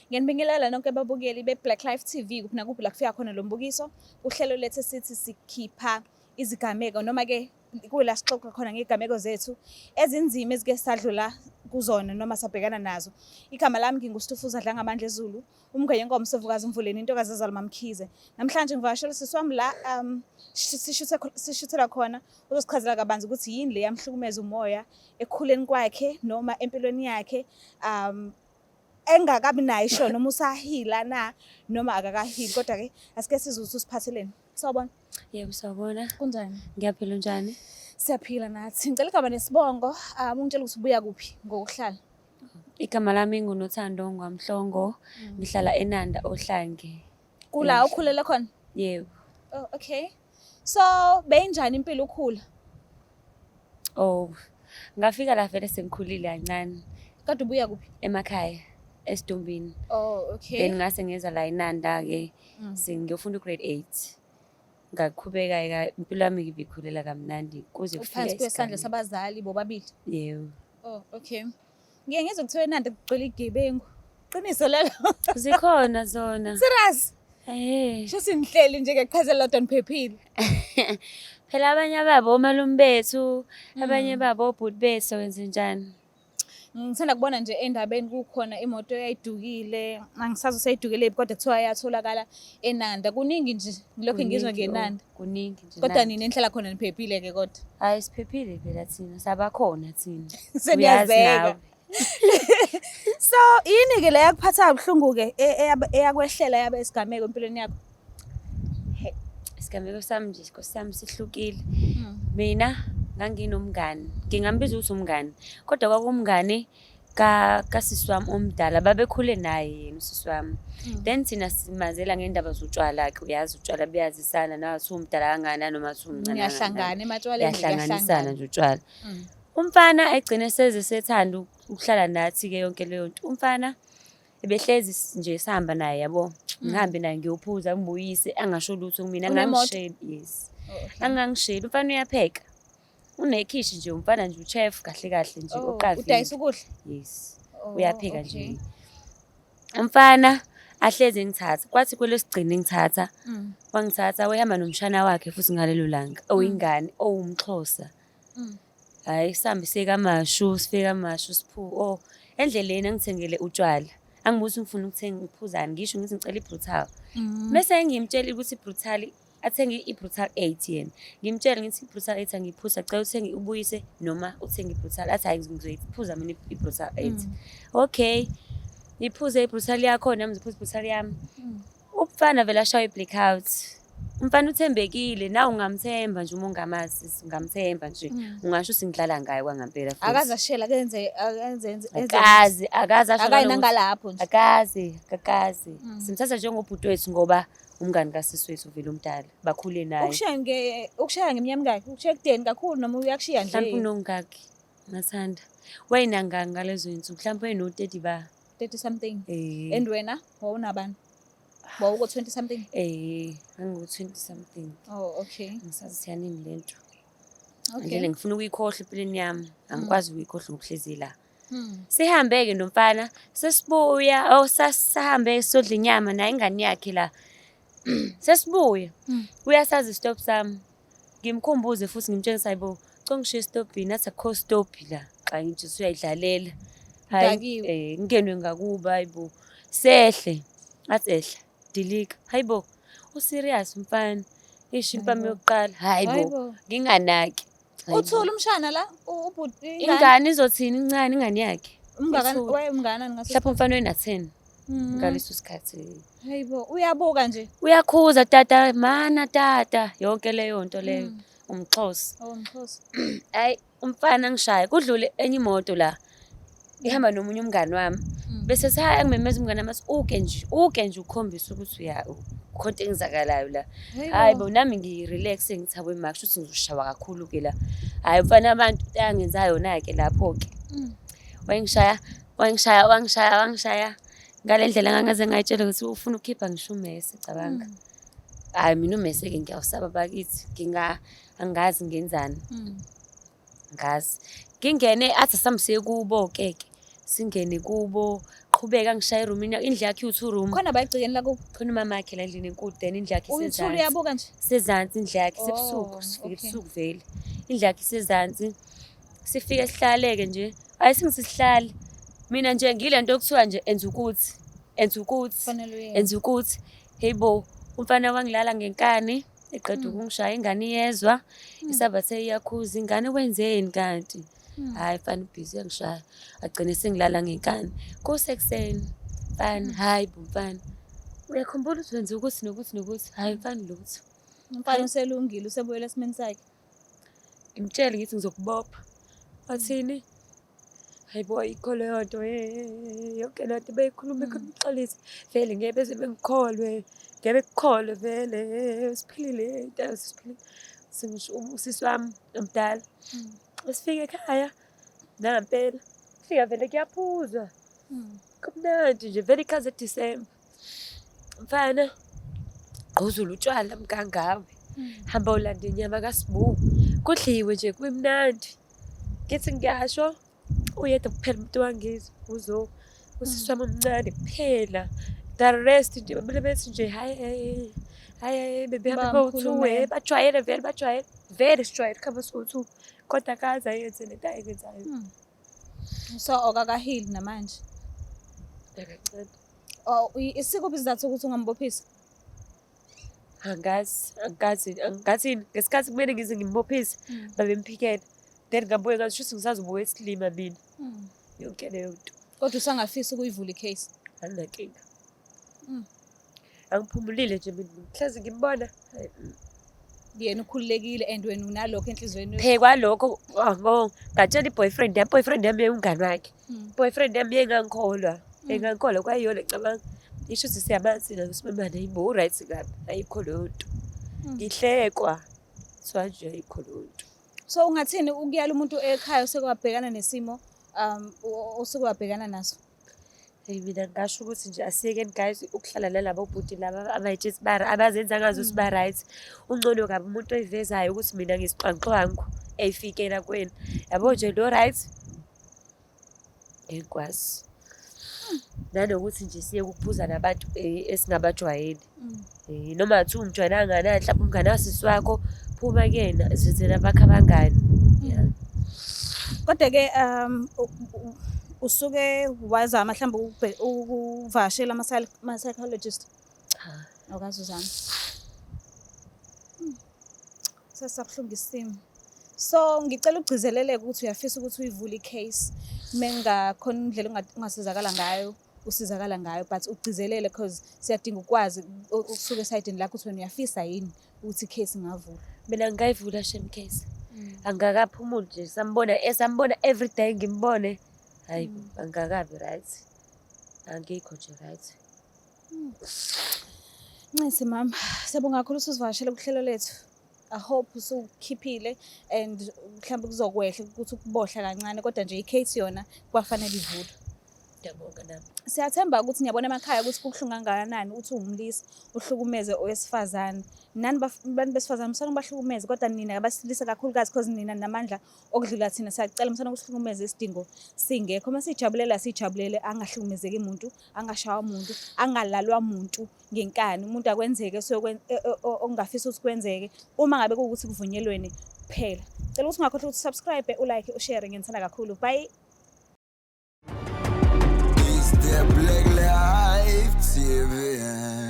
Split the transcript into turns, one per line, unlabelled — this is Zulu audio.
Ngiyanibingelela nonke ababukeli be-Black Life TV kuphi nakuphi la kufika khona lo mbukiso. Uhlelo lethu sithi sikhipha izigameko noma-ke kuyila sixoxa khona ngey'gameko zethu ezinzima ezike sadlula kuzona noma sabhekana nazo. Igama lami nginguStufuza Dlangamandla Zulu, umngane yenkomo Msovukazi Mvuleni, intokazi yazalwa Mamkhize. Namhlanje ngivakashela usisi wami la sishuthela khona uzosichazela kabanzi ukuthi yini le yamhlukumeza umoya ekukhuleni kwakhe noma empilweni yakhe, engakabi nayo isho noma usahila na noma akakahili. Kodwa-ke asike sizwe ukuthi usiphatheleni. Sawubona.
Yebo, sawubona.
Kunjani?
Ngiyaphila njani?
Siyaphila nathi. Ngicela igama nesibongo, ungitshela ukuthi ubuya kuphi ngokuhlala.
Igama lami nguNothando Ngwamhlongo. Ngihlala eNanda Ohlange.
Kula ukhulela khona?
Yebo.
Oh, okay. So, beyinjani impilo ukhula?
Oh, ngafika la vele sengikhulile kancane.
Kade ubuya kuphi?
Emakhaya, eSidombini.
Oh, okay.
Then ngase ngeza la eNanda-ke, sengiyofunda u-grade 8. Ngaqhubeka impilo yami ngibikhulela kamnandi kuze kufike
phansi kwesandla sabazali bobabili.
Yebo.
Oh, okay. Ngiye ngizwe kuthiwa eNanda kugcwele igebengu. Qiniso lelo?
Zikhona zona.
Serious?
Sho
sinihleli nje ngekuchazela lodwa niphephile.
Phela abanye babo omalume bethu, abanye babo obhuti bethu wenze njani?
Ngithanda kubona nje endabeni kukhona imoto eyayidukile, angisazi usayidukile kodwa kuthiwa yatholakala eNanda. Kuningi nje ngilokho ngizwa ngeNanda.
Kuningi nje.
Kodwa nina enhlala khona niphephile ke kodwa.
Hayi siphephile phela thina, sabakhona thina.
Seniyazeka. So, yini ke le yakuphatha kabuhlungu ke eyakwehlela yabe isigameko empilweni yakho?
Isigameko sami nje sami sihlukile. Mina nganginomngani, ngingambiza ukuthi umngani, kodwa kwakumngane kasisi wami omdala, babekhule naye yena usisi wami. Then thina simazela ngendaba zotshwala-ke, uyazi utshwala buyazisana nathi umdala kangana noma umncane.
Niyahlangana ematshwaleni,
yahlanganisana nje utshwala. Umfana egcine sethanda ukuhlala nathi-ke yonke leyo nto. Umfana ebehlezi nje sihamba naye yabo. Ngihambe naye ngiyophuza ngibuyise angasho lutho kumina angangisheli. Yes. Angangisheli. Umfana uyapheka. Unekhishi nje umfana nje uchef kahle kahle nje oqavile.
Udayisa ukudla?
Yes. Uyapheka nje. Umfana ahleze ngithatha. Kwathi kwelesigcine ngithatha. Wangithatha wehamba nomshana wakhe futhi ngalelo langa. Oyingane owumXhosa. Hayi sihambe sifika kaMashu, siphu. Endleleni angithengele utshwala. Angibuthi ngifuna ukuthenga ukuphuzana, ngisho ngithi ngicela i-brutal. Bese ngimtshela ukuthi i-brutal athenge i-brutal 8 yena. Ngimtshela ngithi i-brutal 8 angiyiphuza, acela uthenge ubuyise noma uthenge i-brutal. Athi hayi ngizoyiphuza mina i-brutal 8. Okay. Ngiphuze i-brutal yakho nami ngiphuza i-brutal yami. Umfana vele ashaya i-blackout. Umfana uthembekile, nawe ungamthemba nje uma ungamazi, ungamthemba nje. Ungasho ukuthi ngidlala ngaye kwangempela futhi.
Akaze ashela akenze
akaze asho
nangalapho nje.
Akaze. Simthatha njengobhuti wethu ngoba umngani kasisi wethu vele umdala. Bakhule naye.
Ukushaya ngeminyaka mingaki? Ukushiya ekudeni kakhulu noma uyakushiya nje?
Mhlawumbe unongaki. Ngathanda. Wayinanganga ngalezo zinsuku. Mhlawumbe eno 30 ba.
30 something. And wena wawunabani? Wawuko 20 something?
Angiku 20 something.
Oh, okay.
Ngisazi siyanini lento.
Okay.
Ngile ngifuna ukuyikhohle empilweni yami. Angikwazi ukuyikhohle ngokuhlezi la. Sihambe ke nomfana, sesibuya, sahambe sodla inyama naye ingane yakhe la. Sesibuya. Uyasazi stop sami. Ngimkhumbuze futhi ngimtshengisa hayibo, congishiye stopini athi akho stop la. Xa ngithi usuyayidlalela. Hayi ngingenwe ngakuba hayibo. Sehle. Athi ehla. Dilika. Hayibo. Userious mfana. Impama yokuqala. Hayibo. Nginganaki.
Uthula umshana la ubhuti
ingane izothini incane ingane yakhe.
Umngane ngase
mhlawumbe umfana wena 10 ngaleso sikhathi.
Hayibo uyabuka nje.
Uyakhuza tata mana tata yonke leyo nto leyo umXhosa.
UmXhosa.
Hayi umfana ngishaya kudlule enye imoto la. Ihamba nomunye umngane wami. Bese saya ngimemeza umngane wami uke nje ukhombisa ukuthi khonto engizakalayo la. Hayibo nami ngirelax ngithabwe maka kusho ukuthi ngizoshawa kakhulu ke la. Hayi mfana abantu angenza yona ke lapho ke. Wangishaya ngalendlela ngangaze ngayitshela ukuthi ufuna ukukhipha ngishumese cabanga. Hayi mina umese ke ngiyawusaba bakithi angazi ngenzani. Ngazi ngingene athi samsiye kubo keke singene kubo waqhubeka angishaye erumini indlu yakhe iwu-2 room.
Khona bayigcikeni la kubo.
Khona umama yakhe la endlini enkulu then indlu yakhe
Uyi-2
isezansi.
uyabuka nje.
Sezansi indlu yakhe sebusuku
Oh,
sifike
okay.
ebusuku vele. Indlu yakhe isezansi. Sifike sihlaleke nje. Ayisingisihlale. Mina nje ngilento okuthiwa nje enza ukuthi.
Kufanele uye.
Enza ukuthi. Heyibo, umfana wangilala ngenkani. Eqeda ukungishaya ingane iyezwa. Isabathe iyakhuza ingane wenzeni kanti? Hayi mfana ubhizi uyangishaya. Agcine sengilala ngenkani. Kusekuseni. Mfana, hayi bo mfana. Uyakhumbula ukuthi wenza ukuthi nokuthi. Hayi mfana lutho.
Umfana uselungile usebuyela esimeni sakhe.
Ngimtshele ngithi ngizokubopha. Wathini? Hayibo ayikho leyo nto yonke lento beyikhuluma ixolisa. Vele ngeke beze bengikholwe. Ngeke kukholwe vele siphilile into siphilile. Sengisho usisi wami omdala. Sifike ekhaya nampela. Fika vele kuyaphuzwa. Kumnandi nje vele ikhaze December. Mfana qhuzula utshwala mkangawe. Hamba ulanda inyama kaSibu. Kudliwe nje kumnandi. Ngithi ngiyasho uyedwa kuphela umuntu wangizo usisi wami omncane kuphela. The rest nje bebethi nje hayi bebehamba bawu-2 bajwayele vele sijwayele khamba siwu-2 kodwa akaze ayenze lento ayenzayo.
So okakahili namanje.
Akancane.
Oh isikuphi isizathu ukuthi ungambophisi?
Angazi ngesikhathi kumele ngize ngimbophise babemphikela. Then ngabuye ngathi shuthi ngisazobuya esilima mina. Yonke leyo nto.
Kodwa usangafisa ukuyivula icase.
Anginankinga. Angiphumulile nje mina ngihlezi ngimbona.
Yena ukhululekile and wena unalokho enhlizweni.
Phekwa lokho ngatshela boyfriend yami umngani wakhe. Boyfriend yami engangikholwa kwayiyona cabanga. Isho ukuthi siyamanzi na usimemane yibo right kabi ayikho leyo nto. Ngihlekwa. So nje ayikho leyo nto.
So ungathini ukuyala umuntu ekhaya usekwabhekana nesimo osekwabhekana naso?
Hey mina ngasho ukuthi nje asiyekeni guys ukuhlala nalabo bhuti laba abayitshisi abazenza ngazo siba right. Ungcono kabi umuntu oyivezayo ukuthi mina ngisiqanqwangu eyifikela kwena. Yabo nje lo right. Ekwazi. Nanokuthi nje siye ukuphuza nabantu esingabajwayeli. Noma athi umjwayelanga na mhlawumbe umngane wasisi wakho phuma kuyena sizena bakhe abangani. Yeah.
Kodwa ke usuke wazama mhlawumbe ukuvashela ama psychologist.
Cha.
Awukazuzama. Sesabhlungu isimo. So ngicela ugcizeleleke ukuthi uyafisa ukuthi uyivule icase mengakhona indlela ungasizakala ngayo usizakala ngayo but ugcizelele because siyadinga ukwazi ukusuka esayidini lakho ukuthi wena uyafisa yini ukuthi icase ingavula.
Mina ngayivula shame case. Angakaphumuli nje sambona everyday ngimbone. Hayi angakabi right. Angikho nje right.
Ncisi mama, siyabonga kakhulu usivashela kuhlelo lethu. I hope usukhiphile and mhlawumbe kuzokwehla ukuthi ukubohla kancane kodwa nje icase yona kwafanele ivulwe.
Ngiyabonga nami.
Siyathemba ukuthi niyabona emakhaya ukuthi kubuhlungu kangakanani uthi ungumlisi uhlukumeze owesifazane. Nani abantu besifazane msana bahlukumeze kodwa nina abasilisa kakhulukazi because nina namandla okudlula thina. Siyacela msana ukuhlukumeze isidingo singekho. Uma sijabulele angahlukumezeki umuntu, angashawa umuntu, angalalwa umuntu ngenkani. Umuntu akwenzeke ongafisa ukuthi kwenzeke uma ngabe kuwukuthi kuvunyelweni kuphela. Cela ukuthi ungakhohlwa ukuthi subscribe, ulike, ushare ngiyithanda kakhulu. Bye.
It's the Black Life TV.